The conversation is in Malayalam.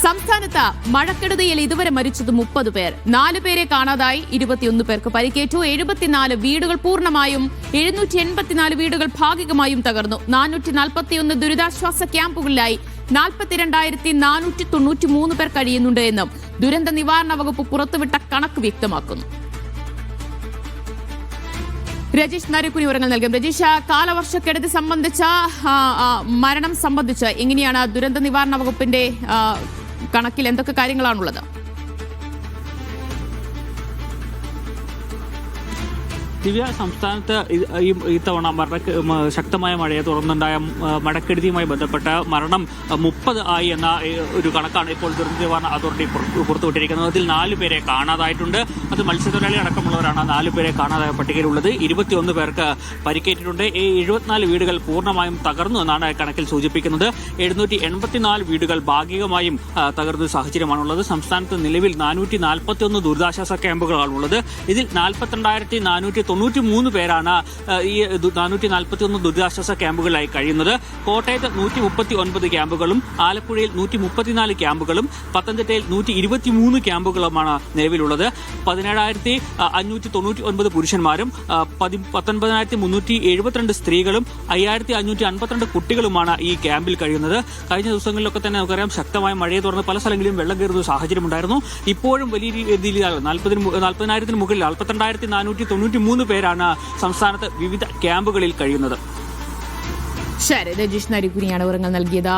സംസ്ഥാനത്ത് മഴക്കെടുതിയിൽ ഇതുവരെ മരിച്ചത് 30 പേർ. 4 പേരെ കാണാതായി, 21 പേർക്ക് പരിക്കേറ്റു. 74 വീടുകൾ പൂർണ്ണമായും 784 വീടുകൾ ഭാഗികമായും തകർന്നു. 441 ദുരിതാശ്വാസ ക്യാമ്പുകളിലായി 42,493 പേർ കഴിയുന്നുണ്ട് എന്നും ദുരന്ത നിവാരണ വകുപ്പ് പുറത്തുവിട്ട കണക്ക് വ്യക്തമാക്കുന്നു. രജീഷ് നരക്കുനി വിവരങ്ങൾ നൽകും. രജീഷ്, കാലവർഷക്കെടുതി സംബന്ധിച്ച മരണം സംബന്ധിച്ച് എങ്ങനെയാണ് ദുരന്ത നിവാരണ വകുപ്പിന്റെ കണക്കിൽ എന്തൊക്കെ കാര്യങ്ങളാണുള്ളത്? ദിവ്യ, സംസ്ഥാനത്ത് ഇത്തവണ ശക്തമായ മഴയെ തുടർന്നുണ്ടായ മഴക്കെടുതിയുമായി ബന്ധപ്പെട്ട മരണം 30 ആയി എന്ന ഒരു കണക്കാണ് ഇപ്പോൾ ദുരന്ത നിവാരണ അതോറിറ്റി പുറത്തുവിട്ടിരിക്കുന്നത്. അതിൽ 4 പേരെ കാണാതായിട്ടുണ്ട്. അത് മത്സ്യത്തൊഴിലാളി അടക്കമുള്ളവരാണ് 4 പേരെ കാണാതായ പട്ടികയിലുള്ളത്. 21 പേർക്ക് പരിക്കേറ്റിട്ടുണ്ട്. 74 വീടുകൾ പൂർണ്ണമായും തകർന്നു എന്നാണ് കണക്കിൽ സൂചിപ്പിക്കുന്നത്. 784 വീടുകൾ ഭാഗികമായും തകർന്ന സാഹചര്യമാണുള്ളത്. സംസ്ഥാനത്ത് നിലവിൽ 441 ദുരിതാശ്വാസ ക്യാമ്പുകളാണുള്ളത്. ഇതിൽ 42,493 പേരാണ് ഈ 441 ദുരിതാശ്വാസ ക്യാമ്പുകളിലായി കഴിയുന്നത്. കോട്ടയത്ത് 139 ക്യാമ്പുകളും ആലപ്പുഴയിൽ 134 ക്യാമ്പുകളും പത്തനംതിട്ടയിൽ 123 ക്യാമ്പുകളുമാണ് നിലവിലുള്ളത്. 17,599 പുരുഷന്മാരും 19,372 സ്ത്രീകളും 5,552 കുട്ടികളുമാണ് ഈ ക്യാമ്പിൽ കഴിയുന്നത്. കഴിഞ്ഞ ദിവസങ്ങളിലൊക്കെ തന്നെ നമുക്കറിയാം, ശക്തമായ മഴയെ തുടർന്ന് പല സ്ഥലങ്ങളിലും വെള്ളം കയറുന്ന സാഹചര്യമുണ്ടായിരുന്നു. ഇപ്പോഴും വലിയ രീതിയിൽ 40,000 മുകളിൽ 42,493 പേരാണ് സംസ്ഥാനത്ത് വിവിധ ക്യാമ്പുകളിൽ കഴിയുന്നത്. ശരി, രജീഷ് നരക്കുനിയാണ് വിവരങ്ങൾ നൽകിയത്.